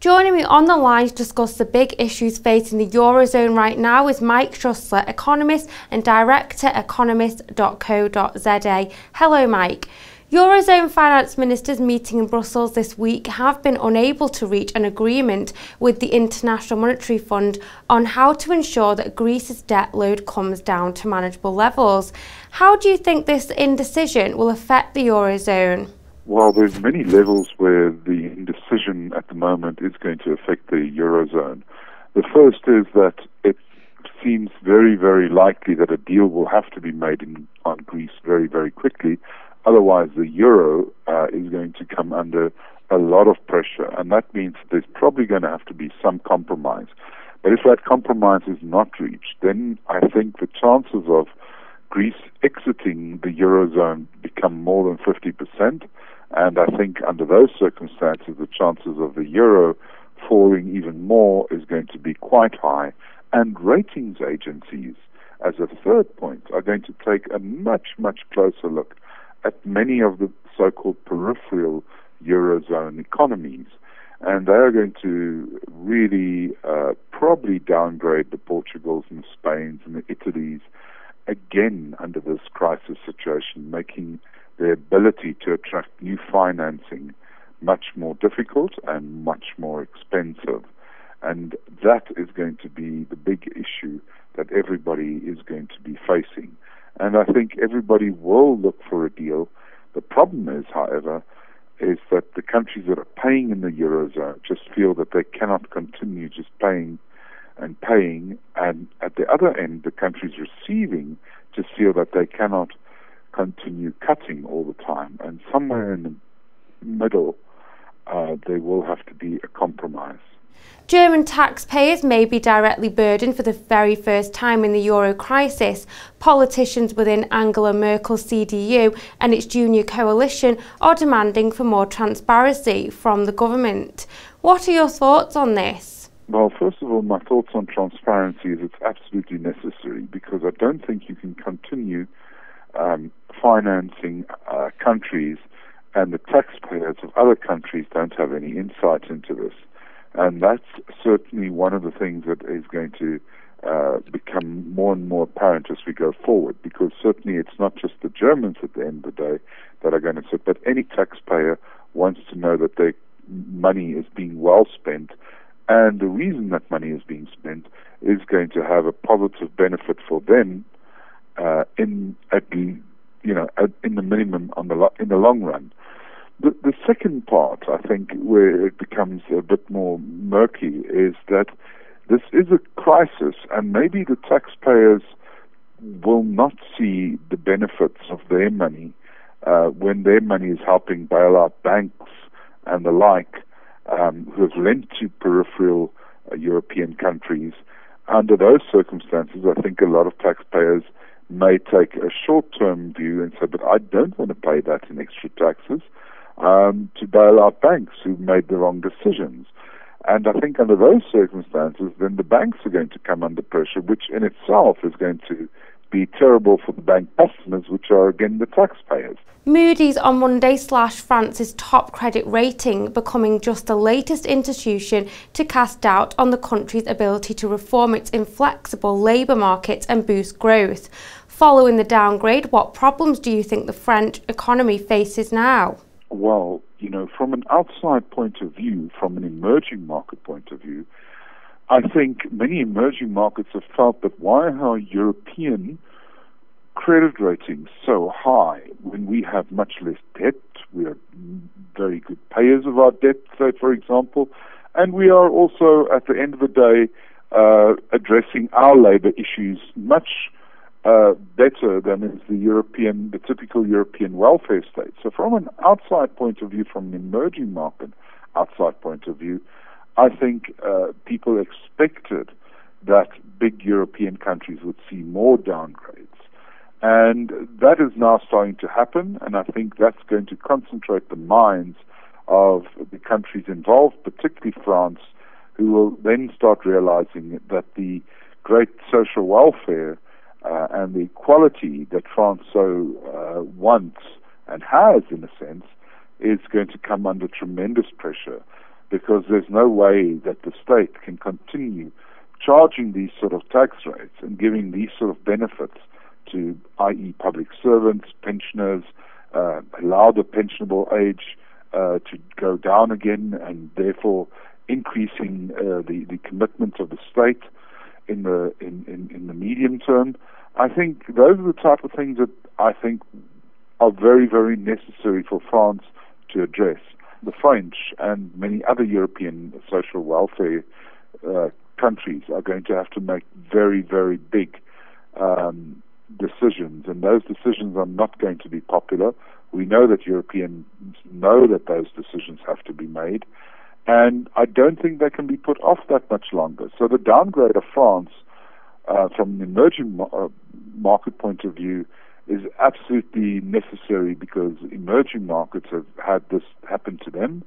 Joining me on the line to discuss the big issues facing the eurozone right now is Mike Schussler, Economist and Director, economist.co.za. Hello, Mike. Eurozone finance ministers meeting in Brussels this week have been unable to reach an agreement with the International Monetary Fund on how to ensure that Greece's debt load comes down to manageable levels. How do you think this indecision will affect the eurozone? Well, there's many levels where the indecision at the moment is going to affect the eurozone. The first is that it seems very, very likely that a deal will have to be made on Greece very, very quickly. Otherwise, the euro is going to come under a lot of pressure, and that means there's probably going to have to be some compromise. But if that compromise is not reached, then I think the chances of Greece exiting the eurozone become more than 50%, and I think under those circumstances, the chances of the euro falling even more is going to be quite high, and ratings agencies, as a third point, are going to take a much, much closer look at many of the so-called peripheral eurozone economies, and they are going to really probably downgrade the Portugals and the Spains and the Italys again under this crisis situation, making their ability to attract new financing much more difficult and much more expensive. And that is going to be the big issue that everybody is going to be facing. And I think everybody will look for a deal. The problem is, however, is that the countries that are paying in the eurozone just feel that they cannot continue just paying, and at the other end, the countries receiving just feel that they cannot continue cutting all the time. And somewhere in the middle, there will have to be a compromise. German taxpayers may be directly burdened for the very first time in the euro crisis. Politicians within Angela Merkel's CDU and its junior coalition are demanding for more transparency from the government. What are your thoughts on this? Well, first of all, my thoughts on transparency is it's absolutely necessary, because I don't think you can continue financing countries and the taxpayers of other countries don't have any insight into this. And that's certainly one of the things that is going to become more and more apparent as we go forward, because certainly it's not just the Germans at the end of the day that are going to sit, but any taxpayer wants to know that their money is being well spent, and the reason that money is being spent is going to have a positive benefit for them in the minimum in the long run. The second part, I think, where it becomes a bit more murky is that this is a crisis, and maybe the taxpayers will not see the benefits of their money when their money is helping bail out banks and the like who have lent to peripheral European countries. Under those circumstances, I think a lot of taxpayers may take a short-term view and say, but I don't want to pay that in extra taxes to bail out banks who made the wrong decisions. And I think under those circumstances, then the banks are going to come under pressure, which in itself is going to be terrible for the bank customers, which are again the taxpayers. Moody's on Monday slashed France's top credit rating, becoming just the latest institution to cast doubt on the country's ability to reform its inflexible labour market and boost growth. Following the downgrade, what problems do you think the French economy faces now? Well, from an outside point of view, from an emerging market point of view, I think many emerging markets have felt that why are European credit ratings so high when we have much less debt, we are very good payers of our debt, say, for example, and we are also, at the end of the day, addressing our labor issues much better than is the typical European welfare state. So from an outside point of view, from an emerging market outside point of view, I think people expected that big European countries would see more downgrades. And that is now starting to happen, and I think that's going to concentrate the minds of the countries involved, particularly France, who will then start realizing that the great social welfare and the equality that France so wants and has, in a sense, is going to come under tremendous pressure. because there's no way that the state can continue charging these sort of tax rates and giving these sort of benefits to, i.e. public servants, pensioners, allow the pensionable age to go down again, and therefore increasing the commitment of the state in the medium term. I think those are the type of things that I think are very, very necessary for France to address. The French and many other European social welfare countries are going to have to make very, very big decisions, and those decisions are not going to be popular. We know that Europeans know that those decisions have to be made, and I don't think they can be put off that much longer. So the downgrade of France from an emerging market point of view is absolutely necessary, because emerging markets have had this happen to them,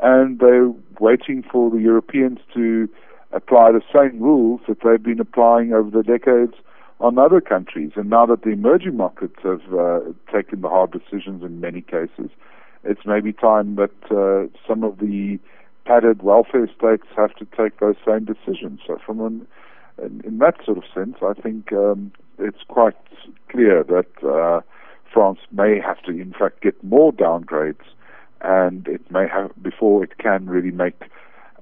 and they're waiting for the Europeans to apply the same rules that they've been applying over the decades on other countries. And now that the emerging markets have taken the hard decisions in many cases, it's maybe time that some of the padded welfare states have to take those same decisions. So in that sort of sense, I think it's quite clear that France may have to, in fact, get more downgrades, and it may have before it can really make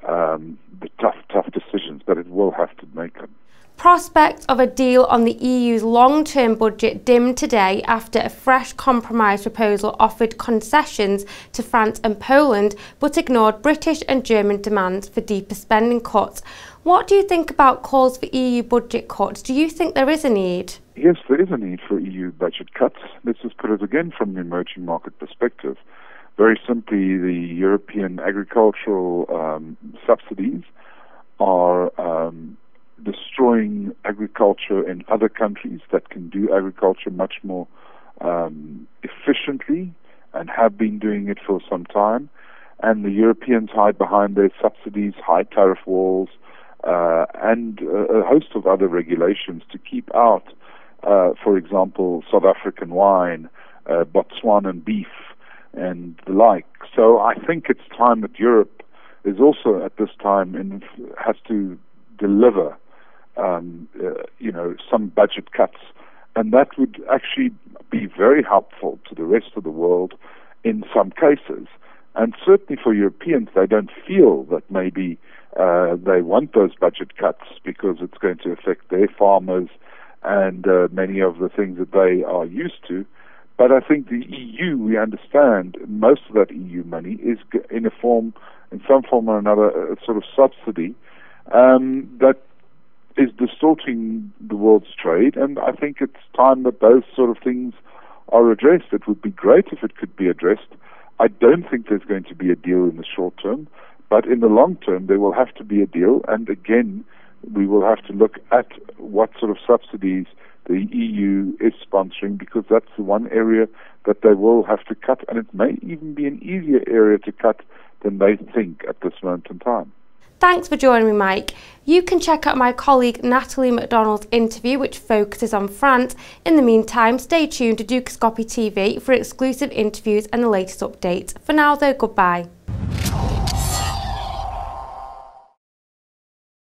the tough decisions, but it will have to make them. Prospects of a deal on the EU's long-term budget dimmed today after a fresh compromise proposal offered concessions to France and Poland, but ignored British and German demands for deeper spending cuts. What do you think about calls for EU budget cuts? Do you think there is a need? Yes, there is a need for EU budget cuts. Let's just put it again from the emerging market perspective. Very simply, the European agricultural subsidies are destroying agriculture in other countries that can do agriculture much more efficiently and have been doing it for some time. And the Europeans hide behind their subsidies, high tariff walls, and a host of other regulations to keep out, for example, South African wine, Botswanan beef, and the like. So I think it's time that Europe is also at this time and has to deliver some budget cuts, and that would actually be very helpful to the rest of the world in some cases. And certainly for Europeans, they don't feel that maybe they want those budget cuts because it's going to affect their farmers and many of the things that they are used to. But I think the EU, we understand most of that EU money is in some form or another, a sort of subsidy that is distorting the world's trade, and I think it's time that those sort of things are addressed. It would be great if it could be addressed. I don't think there's going to be a deal in the short term, but in the long term there will have to be a deal, and again we will have to look at what sort of subsidies the EU is sponsoring, because that's the one area that they will have to cut, and it may even be an easier area to cut than they think at this moment in time. Thanks for joining me, Mike. You can check out my colleague Natalie McDonald's interview, which focuses on France. In the meantime, stay tuned to Dukascopy TV for exclusive interviews and the latest updates. For now though, goodbye.